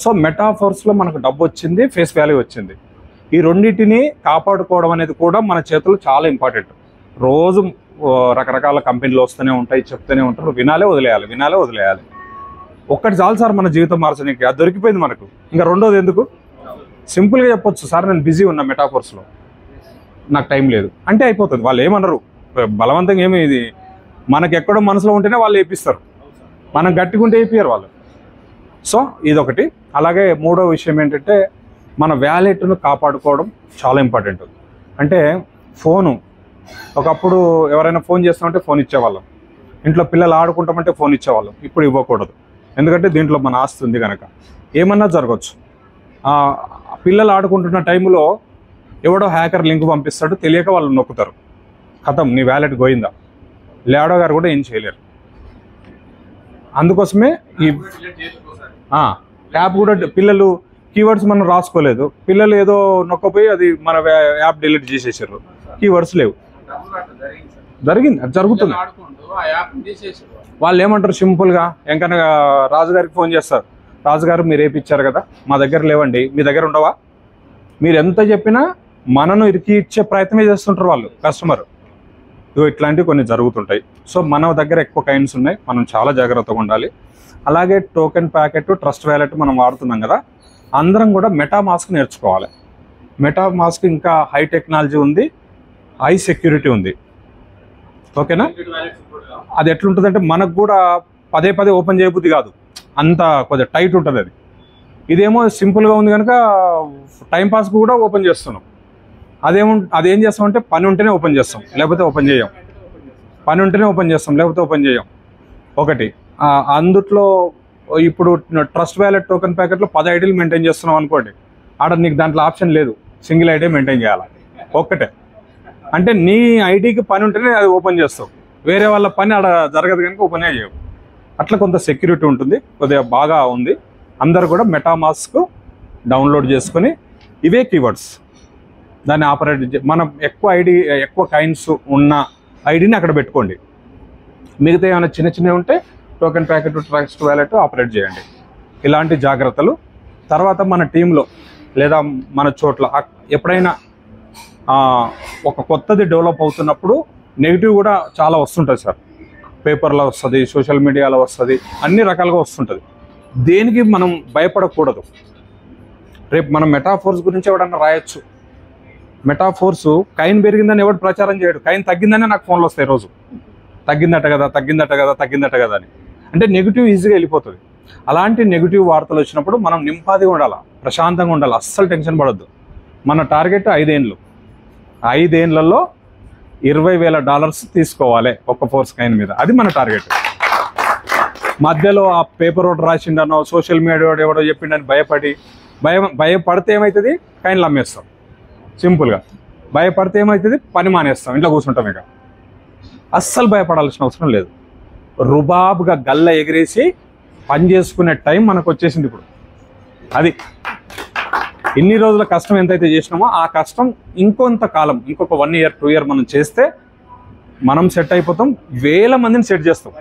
సో మెటాఫోర్స్లో మనకు డబ్బు వచ్చింది, ఫేస్ వాల్యూ వచ్చింది. ఈ రెండింటిని కాపాడుకోవడం అనేది కూడా మన చేతుల్లో చాలా ఇంపార్టెంట్. రోజు రకరకాల కంపెనీలు వస్తూనే ఉంటాయి, చెప్తూనే ఉంటారు, వినాలే వదిలేయాలి. ఒక్కటి చాలు సార్ మన జీవితం మార్చడానికి. అది దొరికిపోయింది మనకు. ఇంకా రెండోది ఎందుకు? సింపుల్గా చెప్పొచ్చు, సార్ నేను బిజీ ఉన్నా మెటాఫోర్స్లో, నాకు టైం లేదు అంటే అయిపోతుంది. వాళ్ళు ఏమన్నారు, బలవంతంగా ఏమి, ఇది మనకు ఎక్కడో మనసులో ఉంటేనే వాళ్ళు వేపిస్తారు, మనం గట్టిగుంటే వేపియరు వాళ్ళు. సో ఇదొకటి. అలాగే మూడో విషయం ఏంటంటే మన వ్యాలెట్ను కాపాడుకోవడం చాలా ఇంపార్టెంట్. అంటే ఫోను, ఒకప్పుడు ఎవరైనా ఫోన్ చేస్తామంటే ఫోన్ ఇచ్చేవాళ్ళం, ఇంట్లో పిల్లలు ఆడుకుంటామంటే ఫోన్ ఇచ్చేవాళ్ళం. ఇప్పుడు ఇవ్వకూడదు, ఎందుకంటే దీంట్లో మన ఆస్తి ఉంది కనుక ఏమన్నా జరగచ్చు. పిల్లలు ఆడుకుంటున్న టైంలో ఎవడో హ్యాకర్ లింక్ పంపిస్తాడు, తెలియక వాళ్ళు నొక్కుతారు, ఖతం నీ వ్యాలెట్ పోయిందా. లేడో గారు కూడా ఏం చేయలేరు. అందుకోసమే ఈ యాప్ కూడా పిల్లలు కీవర్డ్స్ మనం రాసుకోలేదు, పిల్లలు ఏదో నొక్కపోయి అది మన యాప్ డిలీట్ చేసేసారు, కీవర్డ్స్ లేవు. జరిగింది, అది జరుగుతుంది. వాళ్ళు ఏమంటారు సింపుల్గా, వెంకన్న రాజుగారికి ఫోన్ చేస్తారు, రాజుగారు మీరు వేయించారు కదా, మా దగ్గర లేవండి, మీ దగ్గర ఉండవా? మీరు ఎంత చెప్పినా మనను ఇరికి ఇచ్చే ప్రయత్నమే చేస్తుంటారు వాళ్ళు, కస్టమర్. ఇట్లాంటివి కొన్ని జరుగుతుంటాయి. సో మన దగ్గర ఎక్కువ కైండ్స్ ఉన్నాయి, మనం చాలా జాగ్రత్తగా ఉండాలి. అలాగే టోకెన్ ప్యాకెట్, ట్రస్ట్ వ్యాలెట్ మనం వాడుతున్నాం కదా, అందరం కూడా మెటామాస్క్ నేర్చుకోవాలి. మెటామాస్క్ ఇంకా హై టెక్నాలజీ ఉంది, హై సెక్యూరిటీ ఉంది. ఓకేనా? అది ఎట్లుంటుందంటే మనకు కూడా పదే పదే ఓపెన్ చేయబుద్ధి కాదు, అంత కొద్దిగా టైట్ ఉంటుంది అది. ఇదేమో సింపుల్గా ఉంది కనుక టైంపాస్కి కూడా ఓపెన్ చేస్తున్నాం. అదేం చేస్తామంటే పని ఉంటేనే ఓపెన్ చేస్తాం, లేకపోతే ఓపెన్ చేయం. పని ఉంటేనే ఓపెన్ చేస్తాం, లేకపోతే ఓపెన్ చేయం. ఒకటి అందుట్లో ఇప్పుడు ట్రస్ట్ వ్యాలెట్ టోకెన్ ప్యాకెట్లో 10 ఐడీలు మెయింటైన్ చేస్తున్నాం అనుకోండి, ఆడ నీకు దాంట్లో ఆప్షన్ లేదు, సింగిల్ ఐడి మెయింటైన్ చేయాలి, ఒక్కటే. అంటే నీ ఐడికి పని ఉంటేనే అది ఓపెన్ చేస్తావు, వేరే వాళ్ళ పని ఆడ జరగదు కనుక ఓపెనే చేయవు. అట్లా కొంత సెక్యూరిటీ ఉంటుంది, కొద్దిగా బాగా ఉంది. అందరు కూడా మెటామాస్క్ డౌన్లోడ్ చేసుకొని ఇవే కీవర్డ్స్ దాన్ని ఆపరేట్ మనం ఎక్కువ కైండ్స్ ఉన్న ఐడిని అక్కడ పెట్టుకోండి. మిగతా ఏమైనా చిన్న చిన్నవి ఉంటే token packet, Trust Wallet operate చేయండి. ఇలాంటి జాగ్రత్తలు. తర్వాత మన టీంలో లేదా మన చోట్ల ఎప్పుడైనా ఒక కొత్తది డెవలప్ అవుతున్నప్పుడు నెగిటివ్ కూడా చాలా వస్తుంటుంది సార్. పేపర్లో వస్తుంది, సోషల్ మీడియాలో వస్తుంది, అన్ని రకాలుగా వస్తుంటుంది. దేనికి మనం భయపడకూడదు. రేపు మనం మెటాఫోర్స్ గురించి ఎవడన్నా రాయొచ్చు. మెటాఫోర్స్ కైన్ పెరిగిందని ఎవడు ప్రచారం చేయడు, కైన్ తగ్గిందనే నాకు ఫోన్లు వస్తాయి రోజు, తగ్గిందట కదా తగ్గిందట కదా తగ్గిందట కదా అని. అంటే నెగిటివ్ ఈజీగా వెళ్ళిపోతుంది. అలాంటి నెగిటివ్ వార్తలు వచ్చినప్పుడు మనం నింపాదిగా ఉండాలి, ప్రశాంతంగా ఉండాలి, అస్సలు టెన్షన్ పడొద్దు. మన టార్గెట్ 5 ఏళ్ళు. 5 ఏళ్లలో $20,000 తీసుకోవాలి ఒక్క ఫోర్స్ కైన్ మీద, అది మన టార్గెట్. మధ్యలో ఆ పేపర్ ఒకటి రాసిండనో, సోషల్ మీడియా ఎవడో చెప్పిండని భయపడితే ఏమవుతుంది, కైన్లు అమ్మేస్తాం. సింపుల్గా భయపడితే ఏమవుతుంది, పని మానేస్తాం, ఇంట్లో కూర్చుంటాం. ఇక అస్సలు భయపడాల్సిన అవసరం లేదు. రుబాబుగా గల్ల ఎగిరేసి పని చేసుకునే టైం మనకు వచ్చేసింది ఇప్పుడు. అది ఇన్ని రోజుల కష్టం ఎంతైతే చేసినామో ఆ కష్టం ఇంకొంత కాలం, ఇంకొక 1 year 2 year మనం చేస్తే మనం సెట్ అయిపోతాం. 1000 మందిని సెట్ చేస్తాం,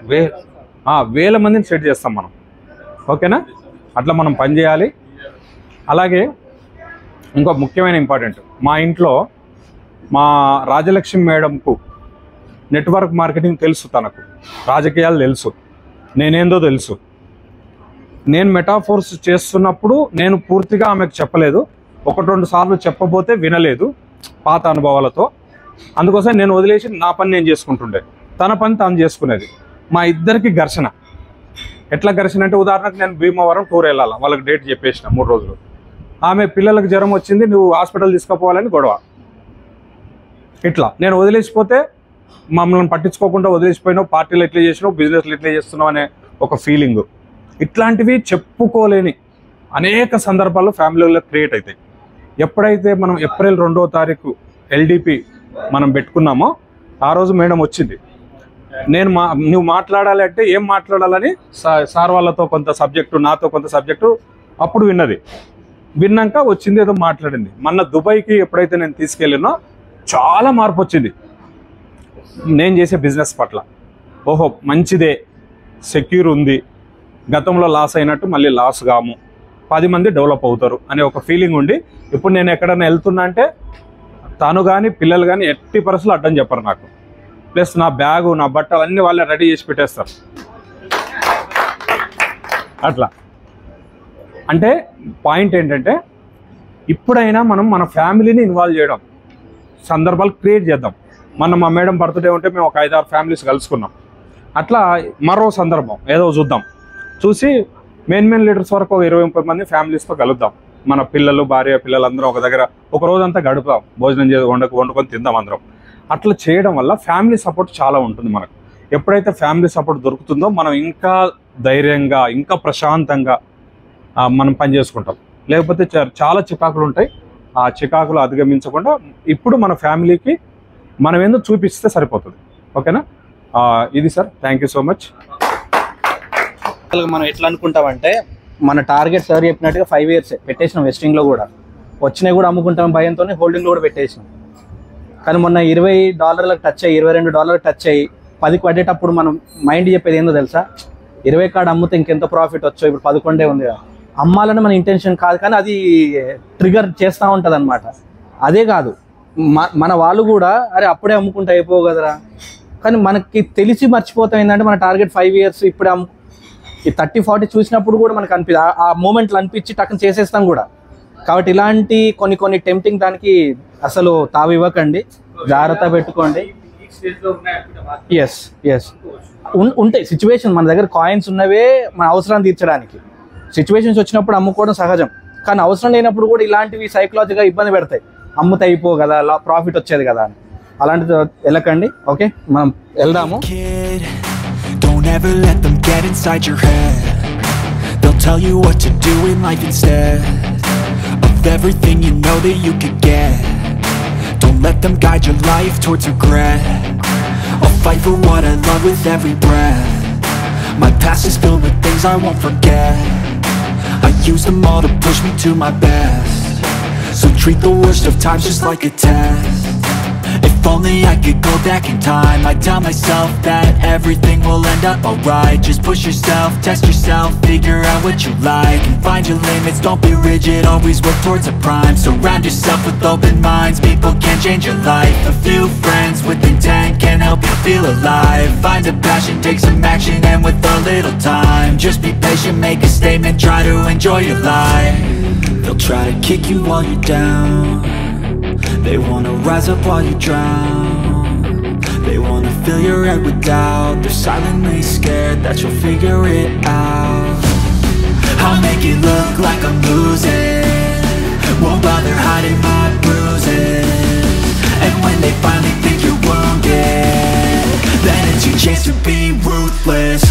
1000 మందిని సెట్ చేస్తాం మనం. ఓకేనా? అట్లా మనం పని చేయాలి. అలాగే ఇంకో ముఖ్యమైన ఇంపార్టెంట్, మా ఇంట్లో మా రాజలక్ష్మి మేడంకు నెట్వర్క్ మార్కెటింగ్ తెలుసు, తనకు రాజకీయాలు తెలుసు, నేనేందో తెలుసు. నేను మెటాఫోర్స్ చేస్తున్నప్పుడు నేను పూర్తిగా ఆమెకు చెప్పలేదు, 1-2 సార్లు చెప్పబోతే వినలేదు పాత అనుభవాలతో. అందుకోసం నేను వదిలేసి నా పని నేను చేసుకుంటుండే, తన పని తాను చేసుకునేది. మా ఇద్దరికి ఘర్షణ. ఎట్లా ఘర్షణ అంటే, ఉదాహరణకు నేను భీమవరం టూర్ వెళ్ళాలి, వాళ్ళకి డేట్ చెప్పేసిన 3 రోజులు. ఆమె పిల్లలకు జ్వరం వచ్చింది, నువ్వు హాస్పిటల్ తీసుకుపోవాలని గొడవ. ఇట్లా నేను వదిలేసిపోతే మమ్మల్ని పట్టించుకోకుండా వదిలేసిపోయినావు, పార్టీలు ఎట్లా చేసినావు, బిజినెస్లు ఎట్లా చేస్తున్నావు అనే ఒక ఫీలింగ్. ఇట్లాంటివి చెప్పుకోలేని అనేక సందర్భాల్లో ఫ్యామిలీలో క్రియేట్ అవుతాయి. ఎప్పుడైతే మనం ఏప్రిల్ 2వ తారీఖు ఎల్డిపి మనం పెట్టుకున్నామో ఆ రోజు మేడం వచ్చింది. నువ్వు మాట్లాడాలి అంటే ఏం మాట్లాడాలని సార్ వాళ్ళతో కొంత సబ్జెక్టు, నాతో కొంత సబ్జెక్టు అప్పుడు విన్నది. విన్నాక వచ్చింది, ఏదో మాట్లాడింది. మొన్న దుబాయ్కి ఎప్పుడైతే నేను తీసుకెళ్ళినో చాలా మార్పు వచ్చింది నేను చేసే బిజినెస్ పట్ల. ఓహో మంచిదే, సెక్యూర్ ఉంది, గతంలో లాస్ అయినట్టు మళ్ళీ లాస్ కాము, 10 మంది డెవలప్ అవుతారు అనే ఒక ఫీలింగ్ ఉండి, ఇప్పుడు నేను ఎక్కడైనా వెళ్తున్నా అంటే తను కానీ పిల్లలు కానీ ఎట్టి పరిస్థితులు అడ్డం చెప్పరు నాకు. ప్లస్ నా బ్యాగు, నా బట్టలు అన్నీ వాళ్ళే రెడీ చేసి పెట్టేస్తారు. అట్లా అంటే పాయింట్ ఏంటంటే, ఇప్పుడైనా మనం మన ఫ్యామిలీని ఇన్వాల్వ్ చేయడం, సందర్భాలు క్రియేట్ చేద్దాం. మా మేడం బర్త్డే ఉంటే మేము ఒక 5-6 ఫ్యామిలీస్ కలుసుకున్నాం. అట్లా మరో సందర్భం ఏదో చూద్దాం, చూసి మెయిన్ లీడర్స్ వరకు 20-30 మంది ఫ్యామిలీస్తో కలుద్దాం. మన పిల్లలు, భార్య, పిల్లలందరం ఒక దగ్గర ఒక రోజంతా గడుపుదాం, భోజనం చేసి వండుకొని తిందాం అందరం. అట్లా చేయడం వల్ల ఫ్యామిలీ సపోర్ట్ చాలా ఉంటుంది మనకు. ఎప్పుడైతే ఫ్యామిలీ సపోర్ట్ దొరుకుతుందో మనం ఇంకా ధైర్యంగా, ఇంకా ప్రశాంతంగా మనం పని చేసుకుంటాం. లేకపోతే చాలా చికాకులు ఉంటాయి. ఆ చికాకులు అధిగమించకుండా ఇప్పుడు మన ఫ్యామిలీకి మనం ఏందో చూపిస్తే సరిపోతుంది. ఓకేనా? ఇది sir, thank you so much. మనం ఎట్లా అనుకుంటామంటే మన టార్గెట్ సార్ చెప్పినట్టుగా 5 years పెట్టేసినాం. వెస్టింగ్లో కూడా వచ్చినాయి కూడా అమ్ముకుంటాం భయంతో హోల్డింగ్లో కూడా పెట్టేసినాం. కానీ మొన్న $20 టచ్ అయ్యి $22 టచ్ అయ్యి 10కి పడేటప్పుడు మనం మైండ్ చెప్పేది ఏందో తెలుసా, 20 కాడ అమ్ముతే ఇంకెంత ప్రాఫిట్ వచ్చో, ఇప్పుడు 11 ఉంది కదా, అమ్మాలని మన ఇంటెన్షన్ కాదు కానీ అది ట్రిగర్ చేస్తూ ఉంటుంది అనమాట. అదే కాదు మన వాళ్ళు కూడా అరే అప్పుడే అమ్ముకుంటే అయిపోవు కదరా, కానీ మనకి తెలిసి మర్చిపోతాం ఏంటంటే మన టార్గెట్ 5 years ఇప్పుడే ఈ 30-40 చూసినప్పుడు కూడా మనకు ఆ మూమెంట్లు అనిపించి టక్కన చేసేస్తాం కూడా. కాబట్టి ఇలాంటి కొన్ని టెంప్టింగ్ దానికి అసలు తావు ఇవ్వకండి, జాగ్రత్త పెట్టుకోండి. ఎస్ ఉంటాయి సిచ్యువేషన్, మన దగ్గర కాయిన్స్ ఉన్నవే మన అవసరాన్ని తీర్చడానికి. సిచ్యువేషన్స్ వచ్చినప్పుడు అమ్ముకోవడం సహజం, కానీ అవసరం లేనప్పుడు కూడా ఇలాంటివి సైకలాజికల్గా ఇబ్బంది పెడతాయి. అమ్ముతే అయిపో కదా, ప్రాఫిట్ వచ్చేది కదా అని అలాంటిది వెళ్ళకండి. ఓకే, మనం వెళ్దాము. Don't ever let them get inside your head. They'll tell you what to do in life instead of everything you know that you could get. Don't let them guide your life towards regret. I'll fight for what I love with every breath. My past is filled with things I won't forget. I use them all to push me to my best. So treat the worst of times just like a test. If only I could go back in time, I'd tell myself that everything will end up alright. Just push yourself, test yourself, figure out what you like, and find your limits, don't be rigid, always work towards a prime. Surround yourself with open minds, people can change your life. A few friends with intent can help you feel alive. Find a passion, take some action, and with a little time, just be patient, make a statement, try to enjoy your life. They'll try to kick you while you're down. They wanna rise up while you drown. They wanna fill your head with doubt. They're silently scared that you'll figure it out. I'll make it look like I'm losing, won't bother hiding my bruises. And when they finally think you're wounded, then it's your chance to be ruthless.